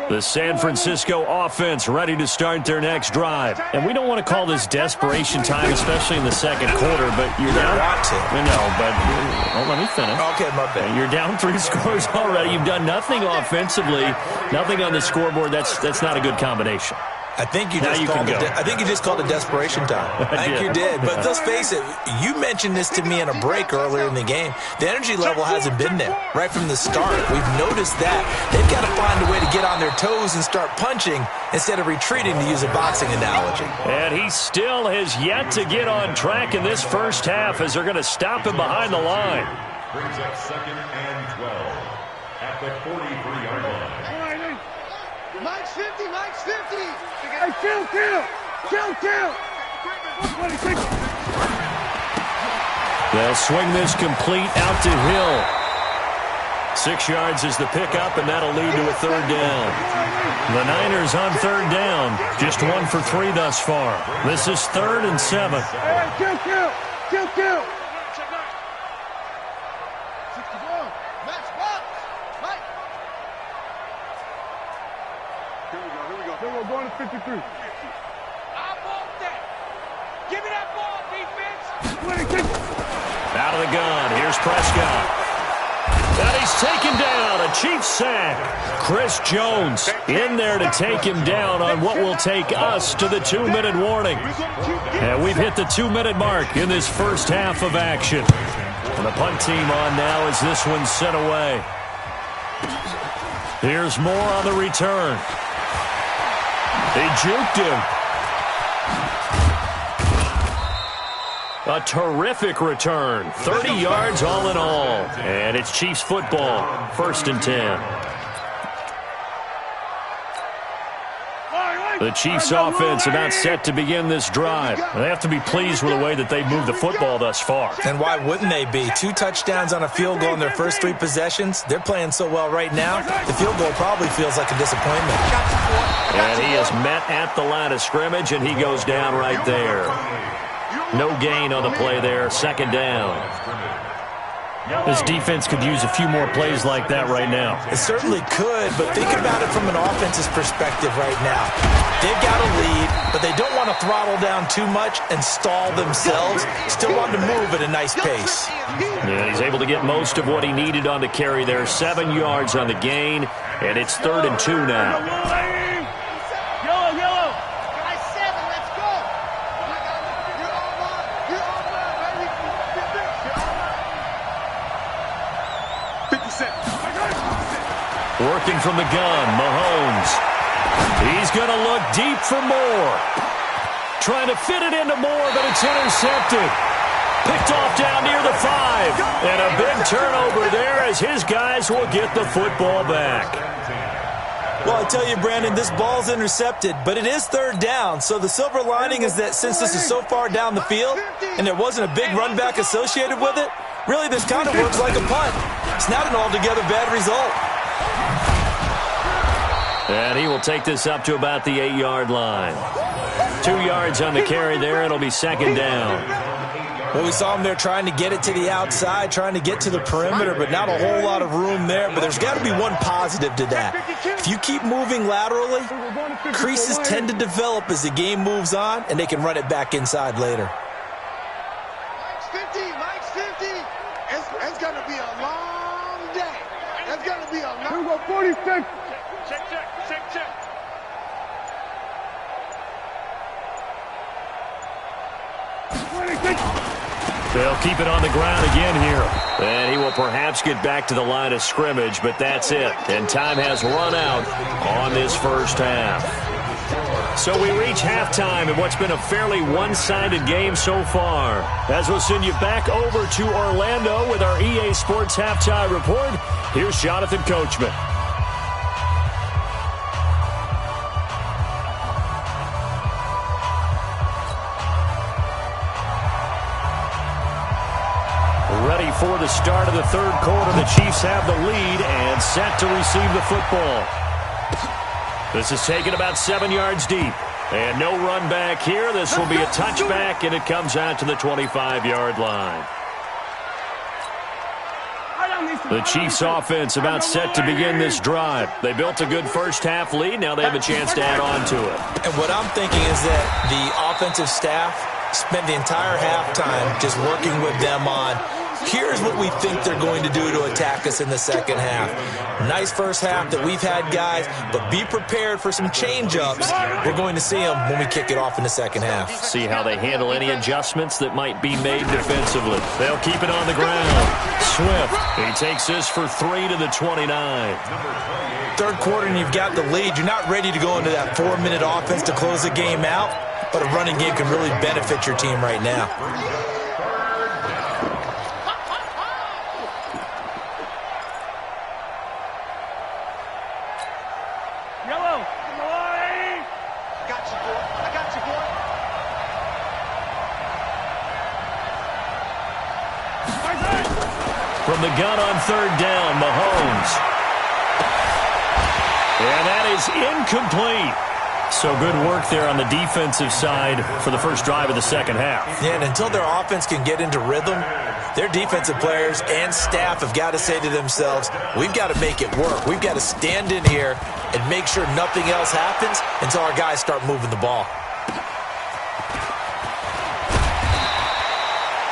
The San Francisco offense ready to start their next drive. And we don't want to call this desperation time, especially in the second quarter, but you're down. Let me finish. Okay, my bad. You're down 3 scores already. You've done nothing offensively, nothing on the scoreboard. That's not a good combination. I think you just called it desperation time. I think you did. But let's face it, you mentioned this to me in a break earlier in the game. The energy level hasn't been there right from the start. We've noticed that. They've got to find a way to get on their toes and start punching instead of retreating, to use a boxing analogy. And he still has yet to get on track in this first half as they're going to stop him behind the line. Brings up 2nd and 12 at the 43-yard line. Mike's 50, Mike's 50. Hey, kill. They'll swing this complete out to Hill. 6 yards is the pickup, and that'll lead to a 3rd down. The Niners on 3rd down. Just 1 for 3 thus far. This is 3rd and 7. Hey, kill. Here we go, going to 53. I want that. Give me that ball, defense. Out of the gun. Here's Prescott. And he's taken down. A Chiefs sack. Chris Jones in there to take him down on what will take us to the 2-minute warning. And we've hit the 2-minute mark in this first half of action. And the punt team on now as this one's sent away. Here's more on the return. They juked him. A terrific return. 30 yards all in all. And it's Chiefs football. 1st and 10. The Chiefs offense about set to begin this drive. They have to be pleased with the way that they've moved the football thus far. And why wouldn't they be? 2 touchdowns on a field goal in their first 3 possessions. They're playing so well right now, the field goal probably feels like a disappointment. And he is met at the line of scrimmage, and he goes down right there. No gain on the play there. 2nd down. This defense could use a few more plays like that right now. It certainly could, but think about it from an offense's perspective right now. They've got a lead, but they don't want to throttle down too much and stall themselves. Still want to move at a nice pace. Yeah, he's able to get most of what he needed on the carry there. 7 yards on the gain, and it's 3rd and 2 now. Yellow. Guys, 7, let's go. You're on, baby. 50 cents. Working from the gun, Mahomes. He's going to look deep for Moore. Trying to fit it into Moore, but it's intercepted. Picked off down near the 5. And a big turnover there as his guys will get the football back. Well, I tell you, Brandon, this ball's intercepted, but it is 3rd down. So the silver lining is that since this is so far down the field and there wasn't a big run back associated with it, really this kind of works like a punt. It's not an altogether bad result. And he will take this up to about the 8-yard line. 2 yards on the carry there. It'll be 2nd down. Well, we saw him there trying to get it to the outside, trying to get to the perimeter, but not a whole lot of room there. But there's got to be one positive to that. If you keep moving laterally, creases tend to develop as the game moves on, and they can run it back inside later. Mike's 50. It's going to be a long day. It's going to be a long day. Here we go, 46. Check. They'll keep it on the ground again here. And he will perhaps get back to the line of scrimmage, but that's it. And time has run out on this first half. So we reach halftime in what's been a fairly one-sided game so far. As we'll send you back over to Orlando with our EA Sports Halftime Report, here's Jonathan Coachman. Ready for the start of the 3rd quarter. The Chiefs have the lead and set to receive the football. This is taken about 7 yards deep. And no run back here. This will be a touchback, and it comes out to the 25-yard line. The Chiefs offense about set to begin this drive. They built a good first half lead. Now they have a chance to add on to it. And what I'm thinking is that the offensive staff spent the entire halftime just working with them on, here's what we think they're going to do to attack us in the second half. Nice first half that we've had, guys, but be prepared for some change-ups. We're going to see them when we kick it off in the second half. See how they handle any adjustments that might be made defensively. They'll keep it on the ground. Swift, he takes this for 3 to the 29. Third quarter and you've got the lead. You're not ready to go into that 4-minute offense to close the game out, but a running game can really benefit your team right now. From the gun on third down, Mahomes. And that is incomplete. So good work there on the defensive side for the first drive of the second half. Yeah, and until their offense can get into rhythm, their defensive players and staff have got to say to themselves, we've got to make it work. We've got to stand in here and make sure nothing else happens until our guys start moving the ball.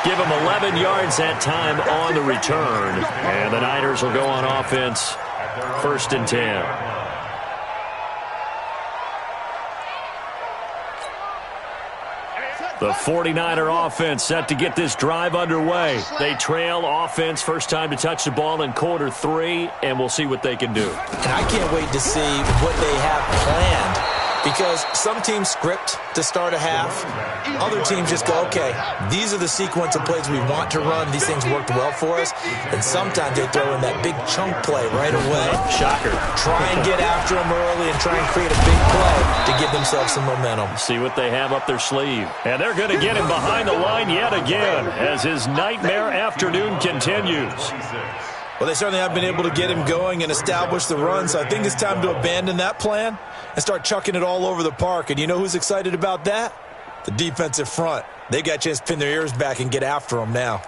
Give them 11 yards that time on the return. And the Niners will go on offense, 1st and 10. The 49er offense set to get this drive underway. They trail offense first time to touch the ball in quarter 3, and we'll see what they can do. And I can't wait to see what they have planned, because some teams script to start a half. Other teams just go, okay, these are the sequence of plays we want to run. These things worked well for us. And sometimes they throw in that big chunk play right away. Shocker. Try and get after them early and try and create a big play to give themselves some momentum. See what they have up their sleeve. And they're going to get him behind the line yet again as his nightmare afternoon continues. Well, they certainly have been able to get him going and establish the run, so I think it's time to abandon that plan and start chucking it all over the park. And you know who's excited about that? The defensive front. They got a chance to pin their ears back and get after him now.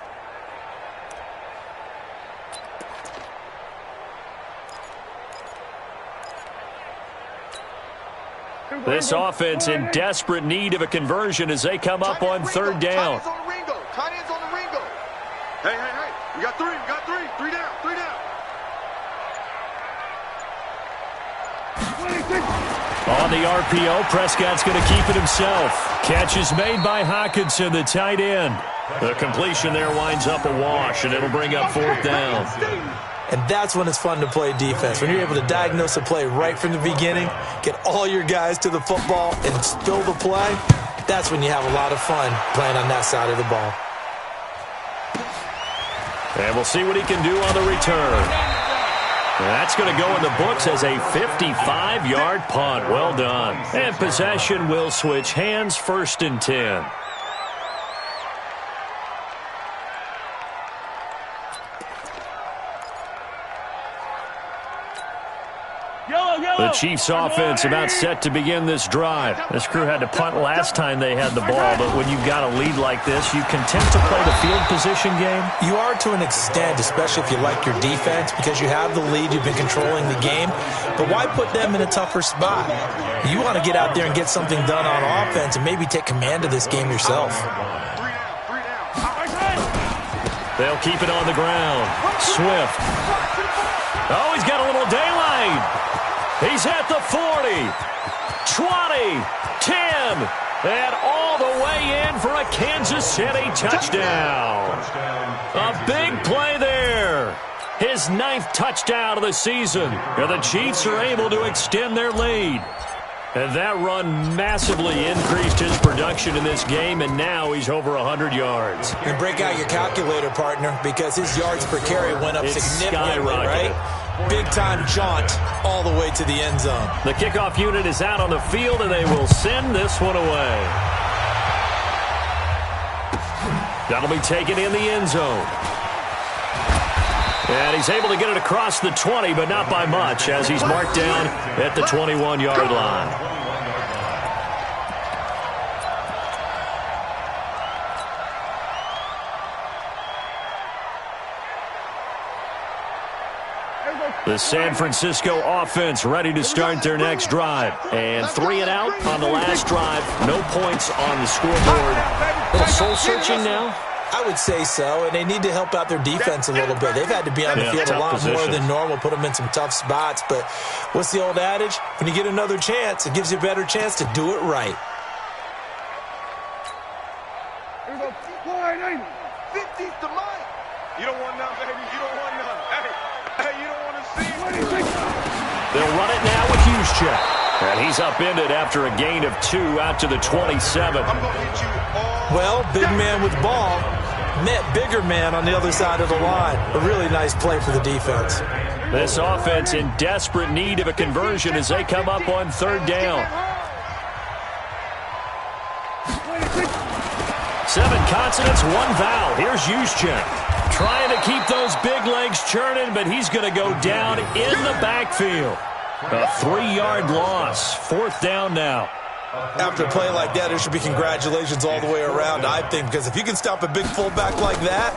This offense in desperate need of a conversion as they come up on third down. Tight ends on the Ringo. Hey. We got three. Three down. On the RPO, Prescott's going to keep it himself. Catch is made by Hockenson, the tight end. The completion there winds up a wash, and it'll bring up 4th down. And that's when it's fun to play defense. When you're able to diagnose a play right from the beginning, get all your guys to the football, and spill the play, that's when you have a lot of fun playing on that side of the ball. And we'll see what he can do on the return. That's going to go in the books as a 55-yard punt. Well done. And possession will switch hands, 1st and 10. The Chiefs offense about set to begin this drive. This crew had to punt last time they had the ball, but when you've got a lead like this, you content to play the field position game? You are to an extent, especially if you like your defense, because you have the lead, you've been controlling the game. But why put them in a tougher spot? You want to get out there and get something done on offense and maybe take command of this game yourself. They'll keep it on the ground. Swift. Oh, he's got a little daylight. He's at the 40, 20, 10, and all the way in for a Kansas City touchdown. A big play there. His 9th touchdown of the season. And the Chiefs are able to extend their lead. And that run massively increased his production in this game, and now he's over 100 yards. And break out your calculator, partner, because his yards per carry went up significantly, right? Big-time jaunt all the way to the end zone. The kickoff unit is out on the field, and they will send this one away. That'll be taken in the end zone. And he's able to get it across the 20, but not by much, as he's marked down at the 21-yard line. The San Francisco offense ready to start their next drive. And 3 and out on the last drive. No points on the scoreboard. A little soul-searching now? I would say so, and they need to help out their defense a little bit. They've had to be on the field a lot more than normal, put them in some tough spots. But what's the old adage? When you get another chance, it gives you a better chance to do it right. Here we go. 480. 50's to mine. You don't want none, baby. You don't want none. Hey, you don't want to see it. They'll run it now with Juszczyk. And he's upended after a gain of 2 out to the 27. I'm going to hit you all. Well, big man with ball met bigger man on the other side of the line. A really nice play for the defense. This offense in desperate need of a conversion as they come up on 3rd down. 7 consonants, 1 vowel. Here's Juszczyk. Trying to keep those big legs churning, but he's going to go down in the backfield. A 3-yard loss. 4th down now. After a play like that, there should be congratulations all the way around, I think, because if you can stop a big fullback like that,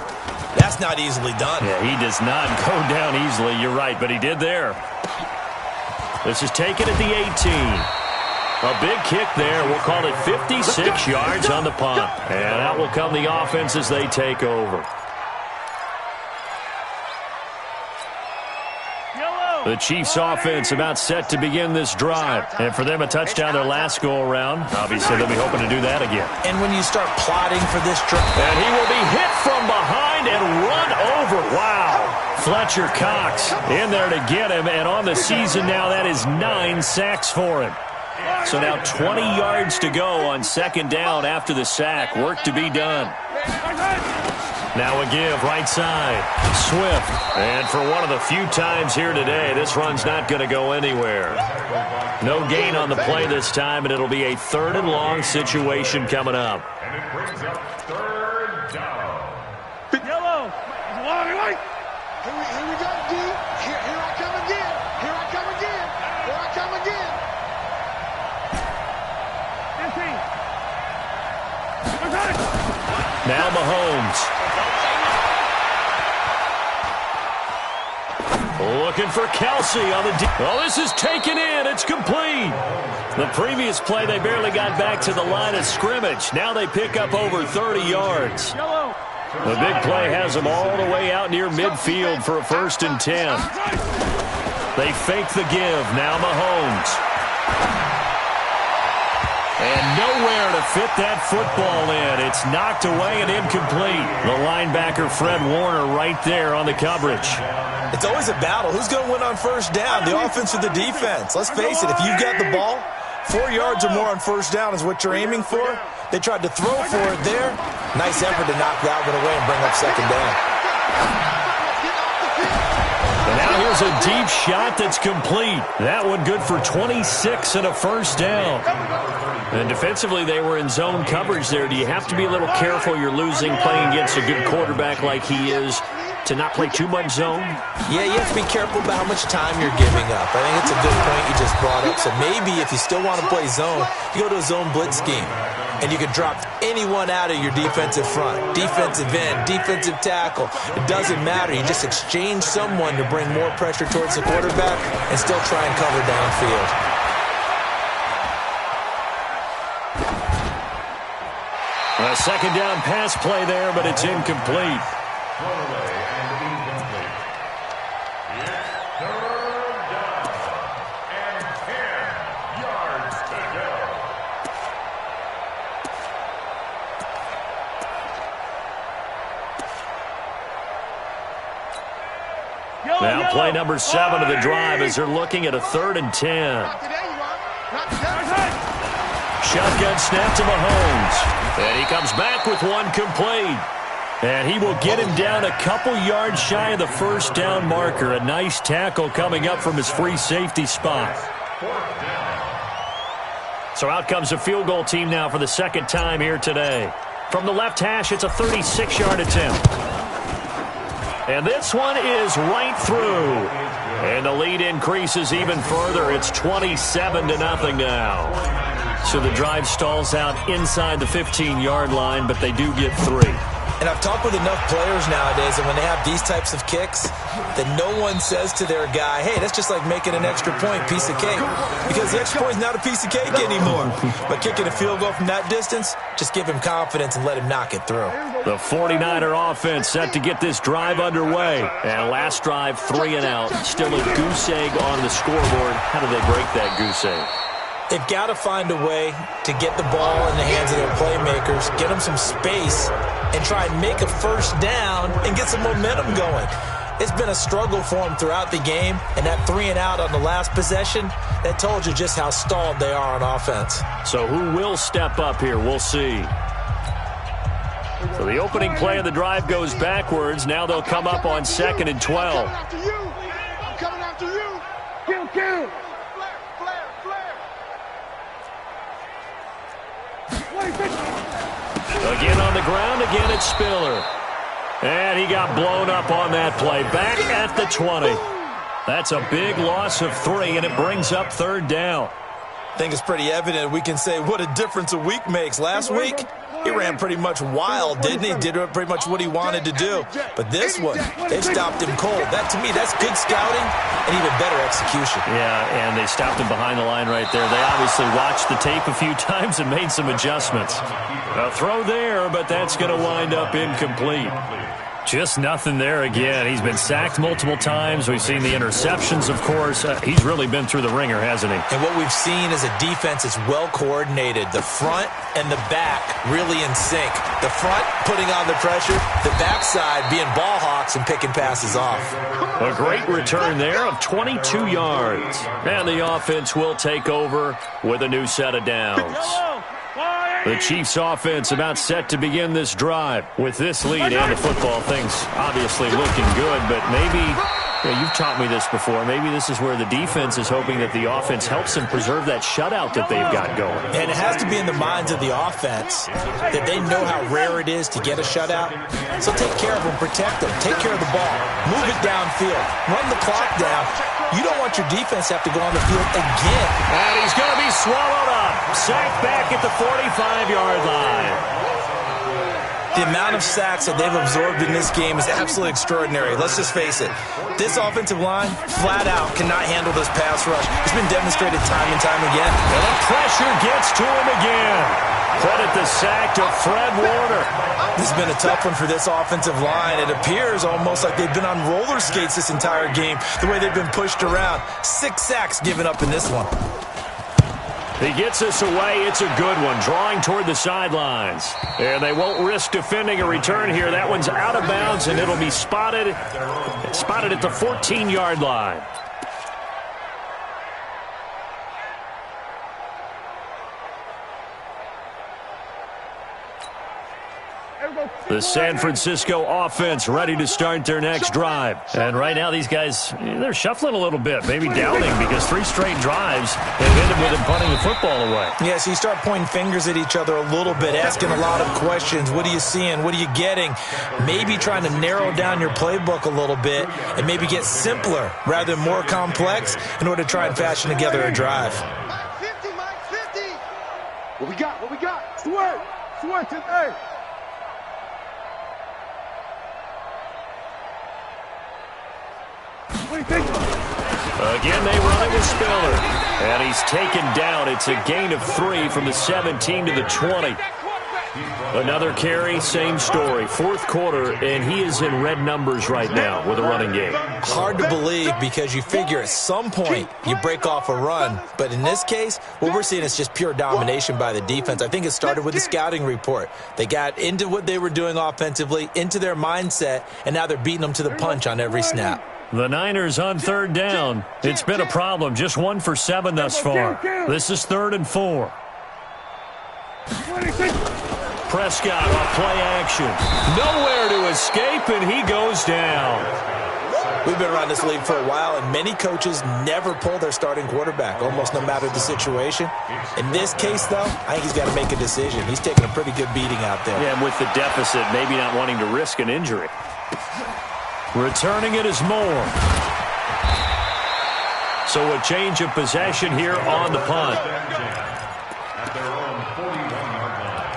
that's not easily done. Yeah, he does not go down easily. You're right, but he did there. This is taken at the 18. A big kick there. We'll call it 56 yards on the punt. And out will come the offense as they take over. The Chiefs offense about set to begin this drive. And for them, a touchdown their last go-around. Obviously, they'll be hoping to do that again. And when you start plotting for this drive. And he will be hit from behind and run over. Wow. Fletcher Cox in there to get him. And on the season now, that is 9 sacks for him. So now 20 yards to go on 2nd down after the sack. Work to be done. Now a give, right side. Swift. And for one of the few times here today, this run's not going to go anywhere. No gain on the play this time, and it'll be a 3rd and long situation coming up. And it brings up 3rd down. Yellow. Long right. Here we go, D. Here I come again. Here I come again. Here I come again. 15. Now Mahomes. Looking for Kelsey on the deep. Oh, this is taken in. It's complete. The previous play, they barely got back to the line of scrimmage. Now they pick up over 30 yards. The big play has them all the way out near midfield for a 1st and 10. They fake the give. Now Mahomes. And nowhere to fit that football in. It's knocked away and incomplete. The linebacker, Fred Warner, right there on the coverage. It's always a battle. Who's going to win on 1st down, the offense or the defense? Let's face it, if you've got the ball, 4 yards or more on 1st down is what you're aiming for. They tried to throw for it there. Nice effort to knock that one away and bring up 2nd down. And now here's a deep shot that's complete. That one good for 26 and a 1st down. And defensively, they were in zone coverage there. Do you have to be a little careful? You're losing playing against a good quarterback like he is to not play too much zone? Yeah, you have to be careful about how much time you're giving up. I think it's a good point you just brought up. So maybe if you still want to play zone, you go to a zone blitz scheme. And you can drop anyone out of your defensive front. Defensive end, defensive tackle. It doesn't matter. You just exchange someone to bring more pressure towards the quarterback and still try and cover downfield. A 2nd down pass play there, but it's incomplete. Throwaway and incomplete. It's 3rd down and 10 yards to go. Now play number 7 of the drive as they're looking at a 3rd and 10. Shotgun snap to Mahomes. And he comes back with one complete. And he will get him down a couple yards shy of the 1st down marker. A nice tackle coming up from his free safety spot. So out comes a field goal team now for the 2nd time here today. From the left hash, it's a 36-yard attempt. And this one is right through. And the lead increases even further. It's 27-0 now. So the drive stalls out inside the 15-yard line, but they do get 3. And I've talked with enough players nowadays, and when they have these types of kicks, that no one says to their guy, hey, that's just like making an extra point, piece of cake. Because the extra point is not a piece of cake anymore. But kicking a field goal from that distance, just give him confidence and let him knock it through. The 49er offense set to get this drive underway. And last drive, 3 and out. Still a goose egg on the scoreboard. How do they break that goose egg? They've got to find a way to get the ball in the hands of their playmakers, get them some space, and try and make a first down and get some momentum going. It's been a struggle for them throughout the game, and that 3 and out on the last possession, that told you just how stalled they are on offense. So who will step up here? We'll see. So the opening play of the drive goes backwards. Now they'll come up on 2nd and 12. I'm coming after you. Kill. Again on the ground, again it's Spiller. And he got blown up on that play. Back at the 20. That's a big loss of 3, and it brings up 3rd down. I think it's pretty evident we can say what a difference a week makes. Last week, he ran pretty much wild, didn't he? Did pretty much what he wanted to do. But this one, they stopped him cold. That, to me, that's good scouting and even better execution. Yeah, and they stopped him behind the line right there. They obviously watched the tape a few times and made some adjustments. A throw there, but that's going to wind up incomplete. Just nothing there again. He's been sacked multiple times. We've seen the interceptions, of course. He's really been through the ringer, hasn't he? And what we've seen is a defense that's well coordinated. The front and the back really in sync. The front putting on the pressure. The backside being ball hawks and picking passes off. A great return there of 22 yards. And the offense will take over with a new set of downs. The Chiefs offense about set to begin this drive. With this lead and the football, things obviously looking good, but maybe, you've taught me this before, maybe this is where the defense is hoping that the offense helps them preserve that shutout that they've got going. And it has to be in the minds of the offense that they know how rare it is to get a shutout. So take care of them, protect them, take care of the ball, move it downfield, run the clock down. You don't want your defense to have to go on the field again. And he's going to be swallowed up. Sacked back at the 45-yard line. The amount of sacks that they've absorbed in this game is absolutely extraordinary. Let's just face it. This offensive line, flat out, cannot handle this pass rush. It's been demonstrated time and time again. And the pressure gets to him again. Credit the sack to Fred Warner. This has been a tough one for this offensive line. It appears almost like they've been on roller skates this entire game, the way they've been pushed around. 6 sacks given up in this one. He gets us away. It's a good one, drawing toward the sidelines. And they won't risk defending a return here. That one's out of bounds, and it'll be spotted at the 14-yard line. The San Francisco offense ready to start their next drive. And right now these guys, they're shuffling a little bit, maybe doubting, because 3 straight drives have ended with them punting the football away. Yeah, so you start pointing fingers at each other a little bit, asking a lot of questions. What are you seeing? What are you getting? Maybe trying to narrow down your playbook a little bit and maybe get simpler rather than more complex in order to try and fashion together a drive. Mike 50, Mike 50. What we got? Sweat today. Again, they run it with Spiller. And he's taken down. It's a gain of 3 from the 17 to the 20. Another carry, same story. 4th quarter, and he is in red numbers right now with a running game. Hard to believe because you figure at some point you break off a run. But in this case, what we're seeing is just pure domination by the defense. I think it started with the scouting report. They got into what they were doing offensively, into their mindset, and now they're beating them to the punch on every snap. The Niners on 3rd down. It's been a problem. Just 1 for 7 thus far. This is 3rd and 4. Prescott on play action. Nowhere to escape, and he goes down. We've been around this league for a while, and many coaches never pull their starting quarterback, almost no matter the situation. In this case, though, I think he's got to make a decision. He's taking a pretty good beating out there. Yeah, and with the deficit, maybe not wanting to risk an injury. Returning it is Moore. So a change of possession here on the punt. At their own 41-yard line.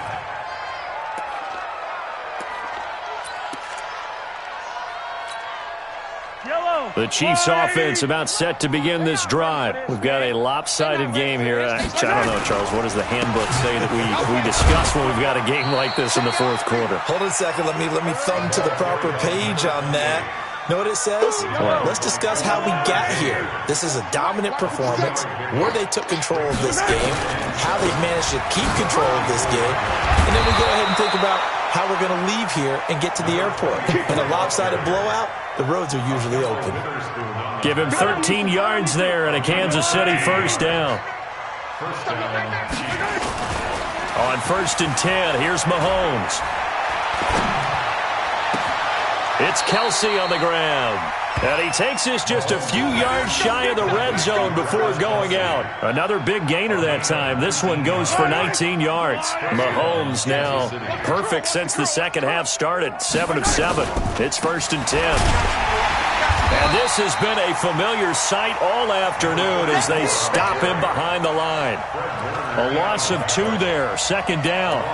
The Chiefs offense about set to begin this drive. We've got a lopsided game here. I don't know, Charles, what does the handbook say that we discuss when we've got a game like this in the fourth quarter? Hold on a second. Let me thumb to the proper page on that. Know what it says? What? Let's discuss how we got here. This is a dominant performance, where they took control of this game, how they've managed to keep control of this game, and then we go ahead and think about how we're going to leave here and get to the airport. In a lopsided blowout, the roads are usually open. Give him 13 yards there and a Kansas City first down. On 1st and 10, here's Mahomes. It's Kelsey on the ground. And he takes this just a few yards shy of the red zone before going out. Another big gainer that time. This one goes for 19 yards. Mahomes now perfect since the second half started. 7 of 7. It's 1st and 10. And this has been a familiar sight all afternoon as they stop him behind the line. A loss of 2 there. 2nd down.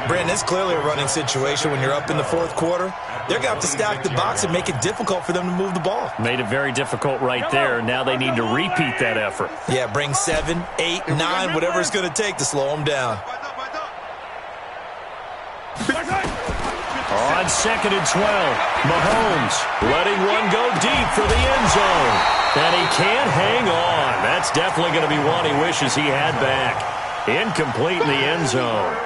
Brandon, it's clearly a running situation when you're up in the fourth quarter. They're going to have to stack the box and make it difficult for them to move the ball. Made it very difficult right there. Now they need to repeat that effort. Yeah, bring 7, 8, 9, whatever it's going to take to slow them down. On 2nd and 12, Mahomes letting one go deep for the end zone. And he can't hang on. That's definitely going to be one he wishes he had back. Incomplete in the end zone.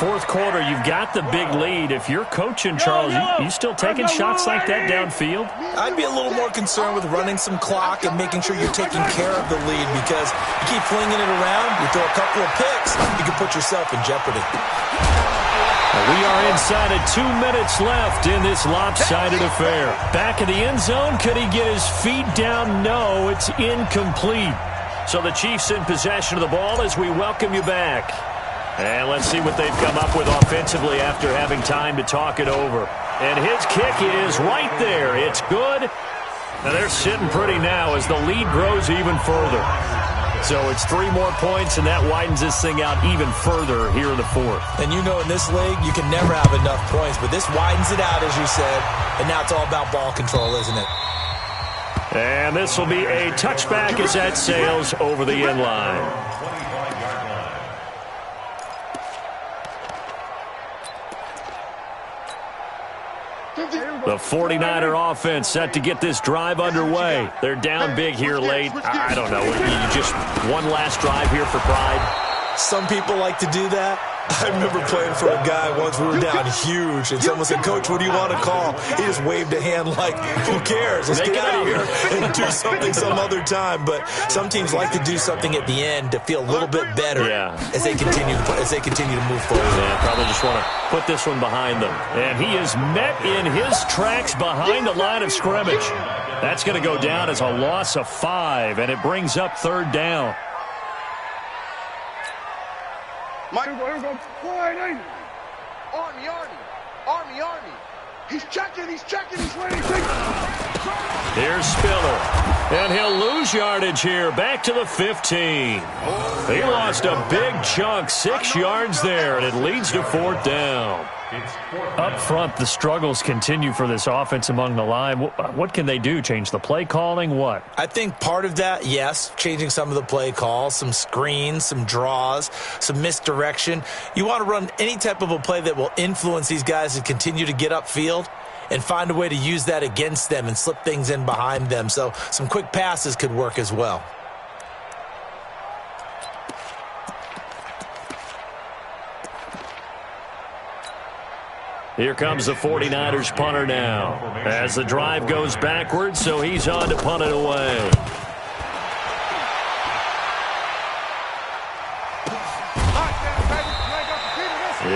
Fourth quarter, you've got the big lead. If you're coaching, Charles, you still taking shots like that downfield? I'd be a little more concerned with running some clock and making sure you're taking care of the lead, because you keep flinging it around, you throw a couple of picks, you can put yourself in jeopardy. We are inside of 2 minutes left in this lopsided affair. Back in the end zone, could he get his feet down? No, it's incomplete. So the Chiefs in possession of the ball as we welcome you back. And let's see what they've come up with offensively after having time to talk it over. And his kick is right there. It's good. Now they're sitting pretty now as the lead grows even further. So it's 3 more points, and that widens this thing out even further here in the fourth. And you know in this league, you can never have enough points, but this widens it out, as you said, and now it's all about ball control, isn't it? And this will be a touchback as that sails over the end line. The 49er offense set to get this drive underway. They're down big here late. I don't know. You just one last drive here for pride? Some people like to do that. I remember playing for a guy once. We were down huge, and someone said, "Coach, what do you want to call?" He just waved a hand like, "Who cares? Let's get out of here and do something some other time." But some teams like to do something at the end to feel a little bit better as they continue to move forward. Yeah, probably just want to put this one behind them. And he is met in his tracks behind the line of scrimmage. That's going to go down as a loss of 5, and it brings up 3rd down. Army. He's checking, he's ready. Here's Spiller, and he'll lose yardage here, back to the 15. He lost a big chunk, 6 yards there, and it leads to 4th down. Up front, the struggles continue for this offense among the line. What can they do? Change the play calling? What? I think part of that, yes, changing some of the play calls, some screens, some draws, some misdirection. You want to run any type of a play that will influence these guys to continue to get upfield and find a way to use that against them and slip things in behind them. So some quick passes could work as well. Here comes the 49ers punter now as the drive goes backwards, so he's on to punt it away.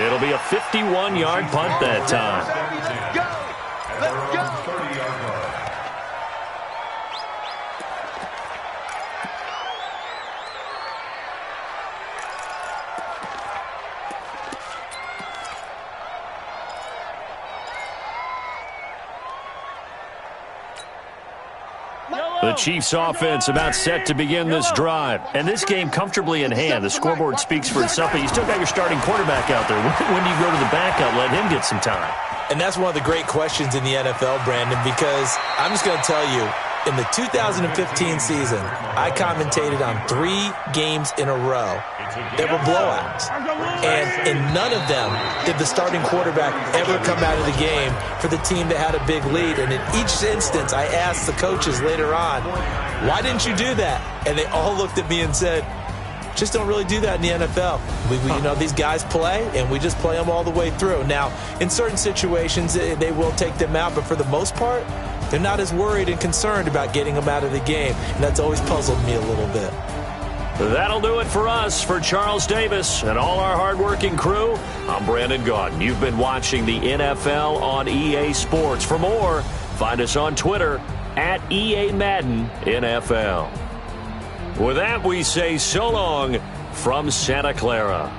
It'll be a 51-yard punt that time. Let's go. The Chiefs offense about set to begin this drive. And this game comfortably in hand. The scoreboard speaks for itself, but you still got your starting quarterback out there. When do you go to the backup, let him get some time? And that's one of the great questions in the NFL, Brandon, because I'm just going to tell you, in the 2015 season, I commentated on 3 games in a row that were blowouts. And in none of them did the starting quarterback ever come out of the game for the team that had a big lead. And in each instance, I asked the coaches later on, why didn't you do that? And they all looked at me and said, just don't really do that in the NFL. You know, these guys play, and we just play them all the way through. Now, in certain situations, they will take them out, but for the most part, they're not as worried and concerned about getting them out of the game, and that's always puzzled me a little bit. That'll do it for us. For Charles Davis and all our hardworking crew, I'm Brandon Gaudin. You've been watching the NFL on EA Sports. For more, find us on Twitter at EA Madden NFL. With that, we say so long from Santa Clara.